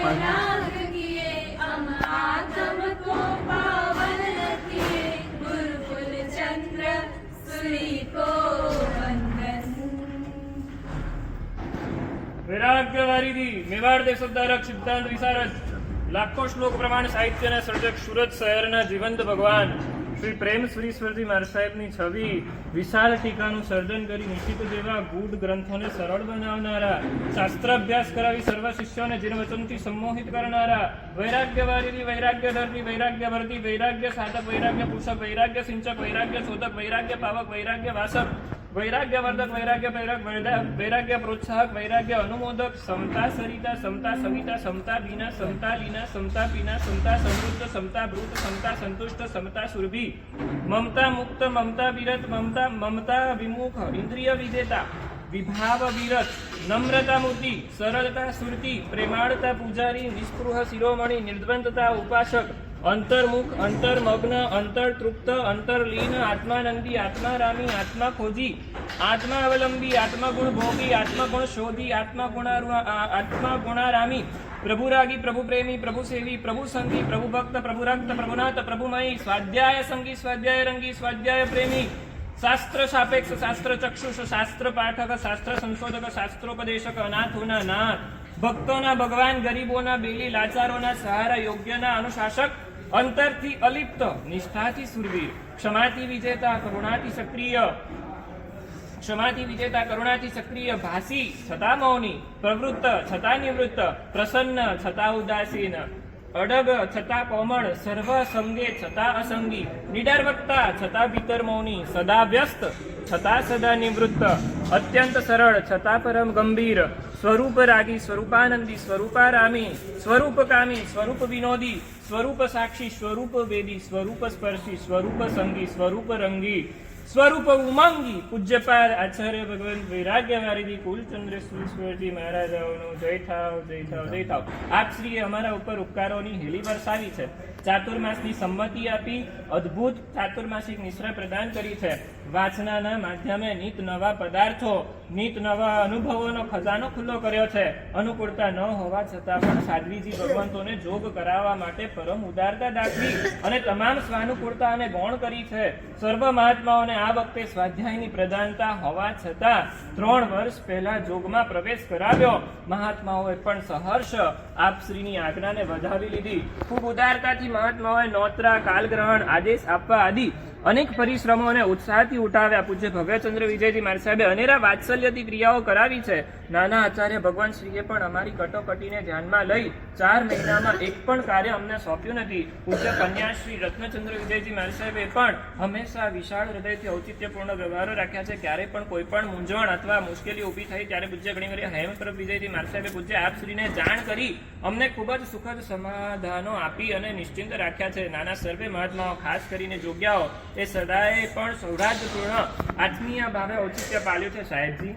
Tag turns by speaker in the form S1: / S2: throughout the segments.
S1: नाग किए हम आत्म को पावन किए गुरुकुल चंद्र सूर्य को वंदन।
S2: વૈરાગ્ય વારીદી મેવાડ દેશોદ્ધારક સિદ્ધાંત વિશારદ લાખો શ્લોક પ્રમાણ સાહિત્યના સર્જક સુરત શહેરના જીવંત ભગવાન શ્રી પ્રેમ સુરીશ્વરજી મહારાજ સાહેબની છબી વિશાળ ટીકાનું સર્જન કરી નિશ્ચિત જેવા ગૂઢ ગ્રંથોને સરળ બનાવનારા, શાસ્ત્ર અભ્યાસ કરાવી સર્વ શિષ્યોને જીર્વચનથી સંમોહિત કરનારા, વૈરાગ્ય વારીદી, વૈરાગ્ય ધર્મી, વૈરાગ્ય વર્તી, વૈરાગ્ય સાધક, વૈરાગ્ય પુષક, વૈરાગ્ય સિંચક, વૈરાગ્ય શોધક, વૈરાગ્ય પાવક, વૈરાગ્ય વાસક, વૈરાગ્ય વર્ધક, વૈરાગ્ય પ્રેરક, વૈરાગ્ય પ્રોત્સાહક, વૈરાગ્ય અનુમોદક, સમતા સરિતા, સમતા સવિતા, સમતા બીના, સમતા લીના, સમતા પીના, સમતા સમૃદ્ધ, સમતા ભૃત, સમતા સંતુષ્ટ, સમતા સુરભી, મમતા મુક્ત, મમતા વિરત, મમતા વિમુખ, ઇન્દ્રિય વિધેતા, વિભાવ વિરત, નમ્રતા મૂર્તિ, સરળતા સુરતી, પ્રેમાળતા પૂજારી, નિસ્પૃહ શિરોમણી, નિર્દ્વંદતા ઉપાસક, અંતર્મુખ, અંતર્મગ્ન, અંતરતૃપ્ત, અંતરલીન, આત્માનંદી, આત્મારામી, આત્મા ખોજી, આત્મા અવલંબી, આત્મગુણ ભોગી, આત્મગુણ શોધી, આત્મગુણારામી, પ્રભુ રાગી, પ્રભુ પ્રેમી, પ્રભુ સેવી, પ્રભુ સંગી, પ્રભુ ભક્ત, પ્રભુ રક્ત, પ્રભુનાથ, પ્રભુમયી, સ્વાધ્યાય સંગી, સ્વાધ્યાય રંગી, સ્વાધ્યાય પ્રેમી, શાસ્ત્ર સાપેક્ષ, શાસ્ત્ર ચક્ષુષ, શાસ્ત્ર પાઠક, શાસ્ત્ર સંશોધક, શાસ્ત્રોપદેશક, અનાથોના નાથ, ભક્તોના ભગવાન, ગરીબોના બેલી, લાચારોના સહારા, યોગ્યના અનુશાસક, અંતરથી અલિપ્ત, નિષ્ઠાથી સુરવીર, ક્ષમાથી વિજેતા, કરુણાથી સક્રિય, ભાસી છતાં મૌની, પ્રવૃત્ત છતાં નિવૃત્ત, પ્રસન્ન છતાં ઉદાસીન, અડગ છતાં કોમળ, સર્વ સંગે છતાં અસંગી, નિડર વક્તા છતાં ભીતર મૌની, સદા વ્યસ્ત છતાં સદા નિવૃત્ત, અત્યંત સરળ છતાં પરમ ગંભીર, સ્વરૂપ રાગી, સ્વરૂપાનંદી, સ્વરૂપારામી, સ્વરૂપકામી, સ્વરૂપ વિનોદી, સ્વરૂપ સાક્ષી, સ્વરૂપ વેદી, સ્વરૂપ સ્પર્શી, સ્વરૂપ સંગી, સ્વરૂપ રંગી, સ્વરૂપ ઉમંગી, પૂજ્યપાદ આચાર્ય ભગવાન વૈરાગ્ય વારીદી કુલચંદ્ર સુરેશ્વરજી મહારાજાઓનો જય થાવ, જય થાવ, જય થાવ. આપ શ્રીએ અમારા ઉપર ઉપકારોની હેલી વરસાવી છે, ચાતુર્માસની સંમતિ આપી, અદ્ભુત ચાતુર્માસિક નિશ્રા પ્રદાન કરી છે, વાંચનાના માધ્યમે નિત નવા પદાર્થો, નિત નવા અનુભવોનો ખજાનો ખુલ્લો કર્યો છે. અનુકૂળતા ન હોવા છતાં પણ સાધ્વીજી ભગવંતોને જોગ કરાવવા માટે પરમ ઉદારતા દાખવી અને તમામ સ્વાનુકૂળતા અને ગૌણ કરી છે. સર્વ મહાત્માઓને આ વખતે સ્વાધ્યાયની પ્રધાનતા હોવા છતાં 3 વર્ષ પહેલા જોગમાં પ્રવેશ કરાવ્યો. મહાત્માઓએ પણ સહર્ષ આપશ્રીની આજ્ઞાને વધાવી લીધી. ખૂબ ઉદારતાથી મહાત્માઓએ નોતરા, કાલગ્રહણ, આદેશ આપવા આદિ અનેક પરિશ્રમો અને ઉત્સાહથી ઉઠાવ્યા. પૂજ્ય ભવ્યચંદ્ર વિજયજી મહારાજ સાહેબે અનેરા વાત્સલ્યથી ક્રિયાઓ કરાવી છે. નાના આચાર્ય ભગવાન શ્રીએ પણ અમારી કટોકટીને ધ્યાનમાં લઈ 4 મહિનામાં એક પણ કાર્ય અમને સોંપ્યું નથી. પૂજ્ય કન્યાશ્રી રત્નચંદ્ર વિજયજી મહારાજ સાહેબે પણ હંમેશા વિશાળ હૃદયથી ઔચિત્યપૂર્ણ વ્યવહારો રાખ્યા છે. ક્યારે પણ કોઈ પણ મૂંઝવણ અથવા મુશ્કેલી ઊભી થઈ ત્યારે પૂજ્ય ઘણીવાર હેમપ્રભ વિજયજી મહારાજ સાહેબે પૂજ્ય આપશ્રીને જાણ કરી અમને ખૂબ જ સુખદ સમાધાનો આપી અને નિશ્ચિંત રાખ્યા છે. નાના સર્વે મહાત્માઓ, ખાસ કરીને જોગ્યાઓ, એ સદાય પણ સૌરાજ્યપૂર્ણ આત્મીય ભાવે ઔચિત્ય પાલ્યું છે. સાહેબજી,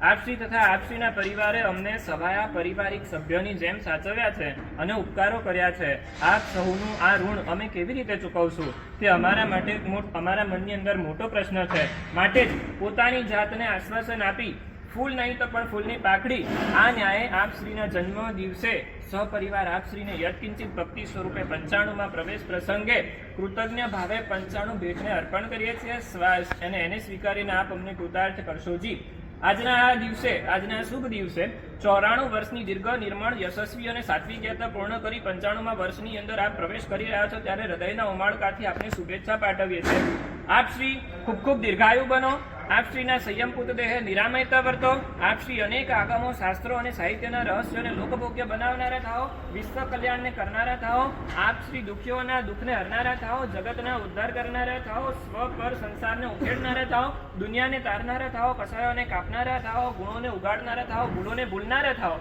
S2: આપશ્રી તથા આપશ્રીના પરિવારે અમને સભાયા પારિવારિક સભ્યોની જેમ સાચવ્યા છે અને ઉપકારો કર્યા છે. આપ સૌનું આ ઋણ અમે કેવી રીતે ચૂકવશું તે અમારા માટે અમારા મનની અંદર મોટો પ્રશ્ન છે. માટે જ પોતાની જાતને આશ્વાસન આપી ફૂલ નહીં તો પણ ફૂલની પાકડી આ ન્યાયે આપશ્રીના જન્મ દિવસે સહપરિવાર આપશ્રીને યત્કિંચિત ભક્તિ સ્વરૂપે 95માં પ્રવેશ પ્રસંગે કૃતજ્ઞ ભાવે 95 ભેટને અર્પણ કરીએ છીએ અને એને સ્વીકારીને આપ અમને કૃતાર્થ કરશોજી. આજના આ દિવસે, આજના શુભ દિવસે 94 વર્ષની દીર્ઘ, નિર્મળ, યશસ્વી અને સાત્વિક યાત્રા પૂર્ણ કરી 95મા વર્ષની અંદર આપ પ્રવેશ કરી રહ્યા છો ત્યારે હૃદયના ઉમાળકાથી આપને શુભેચ્છા પાઠવીએ છીએ. આપ શ્રી ખૂબ ખૂબ દીર્ઘાયુ બનો. આપ શ્રીના સંયમપૂત દેહે નિરામયતા વર્તો. આપ શ્રી અનેક આગમો, શાસ્ત્રો અને સાહિત્યના રહસ્યોને લોકભોગ્ય બનાવનારા થાઓ. વિશ્વ કલ્યાણને કરનારા થાઓ. આપ શ્રી દુઃખીઓના દુઃખને હરનારા થાઓ. જગતના ઉદ્ધાર કરનારા થાઓ. સ્વ પર સંસારને ઉખેડનારા થાઓ. દુનિયાને તારનારા થાઓ. કસાયોને કાપનારા થાઓ. ગુણોને ઉગાડનારા થાઓ. ભૂલોને ભૂલનારા થાઓ.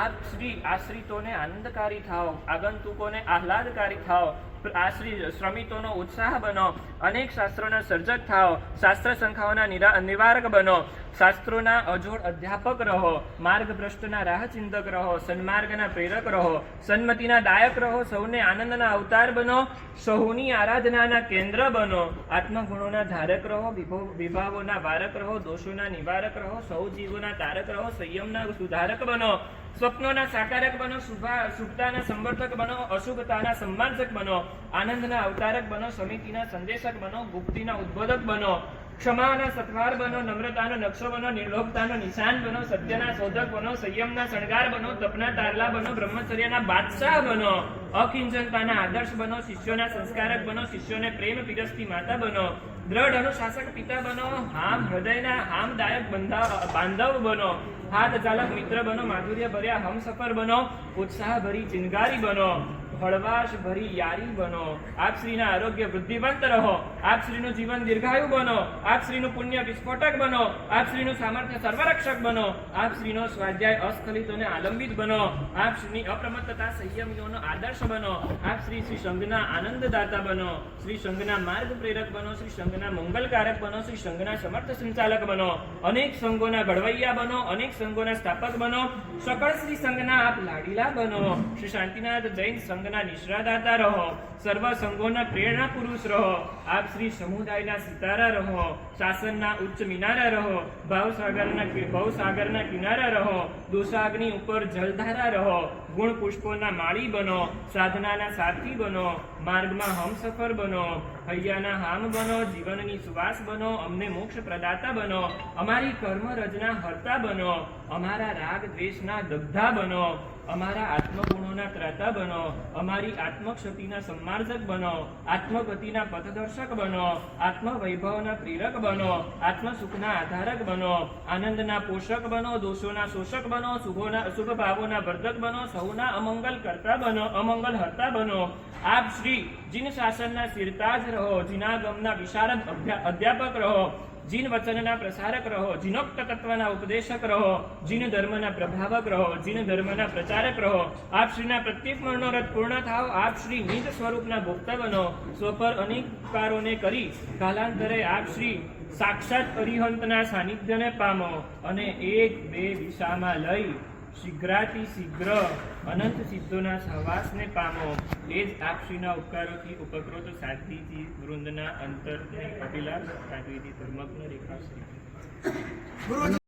S2: આપ શ્રી આશ્રિતોને આનંદકારી થાઓ. આગંતુકોને આહલાદકારી થાઓ. આશ્રી શ્રમિતોનો ઉત્સાહ બનો, અનેક શાસ્ત્રોના સર્જક થાઓ, શાસ્ત્ર સંખાઓના નિવારક બનો, શાસ્ત્રોના અજોડ અધ્યાપક રહો, માર્ગ ભ્રષ્ટના રાહ ચિંતક રહો, સન્માર્ગના પ્રેરક રહો, સન્મતિના દાયક રહો, સૌને આનંદના અવતાર બનો, સૌની આરાધનાના કેન્દ્ર બનો, આત્મગુણોના ધારક રહો, વિભાવોના વારક રહો, દોષોના નિવારક રહો, સૌ જીવોના તારક રહો, સંયમના સુધારક બનો, સ્વપ્નોના સાકારક બનો, શુભતાના સંવર્ધક બનો, અશુભતાના સન્માર્જક બનો, આનંદના અવતારક બનો, સમિતિના સંદેશક બનો, ગુપ્તિના ઉદ્બોધક બનો, ક્ષમાના સત્વાર બનો, નમ્રતાનો નકશો બનો, નિર્લોભતાનો નિશાન બનો, સત્યના શોધક બનો, સંયમના શણગાર બનો, તપના તારલા બનો, બ્રહ્મચર્યના બાદશાહ બનો, અકિંચનતાના આદર્શ બનો, શિષ્યોના સંસ્કારક બનો, શિષ્યોને પ્રેમ પીરસતી માતા બનો, દ્રઢ અનુશાસક પિતા બનો, હામ હૃદયના હામદાયક બાંધવ બનો, હાથ ચાલક મિત્ર બનો, માધુર્ય ભર્યા હમસફર બનો, ઉત્સાહ ભરી ચિનગારી બનો, હળવાશ ભરી યારી બનો, આપ શ્રીના આરોગ્ય વૃદ્ધિવંત રહો, આપ શ્રીનું જીવન દીર્ઘાયુ બનો, આપ શ્રીનું પુણ્ય વિસ્ફોટક બનો, આપ શ્રીનું સામર્થ્ય સર્વરક્ષક બનો, આપ શ્રીનો સ્વાધ્યાય અસ્ખલિત અને આલંબિત બનો, આપ શ્રીની અપ્રમત્તતા સંયમીઓનો આદર્શ બનો, આપ શ્રી સંઘના આનંદદાતા બનો, શ્રી સંઘના માર્ગ પ્રેરક બનો, શ્રી સંઘના મંગલકારક બનો, શ્રી સંઘના સમર્થ સંચાલક બનો, અનેક સંઘોના ઘડવૈયા બનો, અનેક સંઘોના સ્થાપક બનો, સકળ શ્રી સંઘના આપ લાડીલા બનો, શ્રી શાંતિનાથ જૈન સંઘના નિશ્રાદાતા રહો, સર્વ સંઘોના પ્રેરણા પુરુષ રહો, આપ શ્રી સમુદાયના સિતારા રહો, શાસનના ઉચ્ચ મિનારા રહો, ભવસાગરના કિનારા રહો, દોષાગ્નિ ઉપર જલધારા રહો, ગુણ પુષ્પોના માળી બનો, સાધનાના સાથી બનો, માર્ગમાં હમસફર બનો, હૈયાના હામ બનો, જીવનની સુવાસ બનો, અમને મોક્ષ પ્રદાતા બનો, અમારી કર્મ રજના હરતા બનો, અમારા રાગ દ્વેષના દગ્ધા બનો, અમારા આત્મગુણોના ત્રાતા બનો, અમારી આત્મક્ષતિના સન્માર્જક બનો, આત્મગતિના પથદર્શક બનો, આત્મવૈભવના પ્રેરક બનો, આત્મસુખના આધારક બનો, આનંદના પોષક બનો, દોષોના શોષક બનો, શુભ ભાવોના વર્ધક બનો, સૌના અમંગલ કરતા બનો, અમંગલ હરતા બનો, આપ શ્રી જીન શાસનના સિરતાજ રહો, જીનાગમના વિશારદ અધ્યાપક રહો, જીન વચનના પ્રસારક રહો, જીનોક્ત તત્વના ઉપદેશક રહો, જીન ધર્મના પ્રભાવક રહો, જીન ધર્મના પ્રચારક રહો, આપ શ્રીના પ્રત્યેક મનોરથ પૂર્ણ થાવ, આપ શ્રી નિજ સ્વરૂપના ભોક્તા બનો, સ્વપર અનેકારોને કરી કાલાંતરે આપ શ્રી સાક્ષાત અરિહંતના સાનિધ્યને પામો અને એક બે દિશામાં લઈ શીઘ્રાતિ શીઘ્ર અનંત સિદ્ધોના સહવાસને પામો. એ જ આપશ્રીના ઉપકારોથી ઉપકૃત સાધ્વીજી વૃંદના અંતરને અભિલાષ સાધ્વીજી ધર્મજ્ઞ રેખાશ્રી.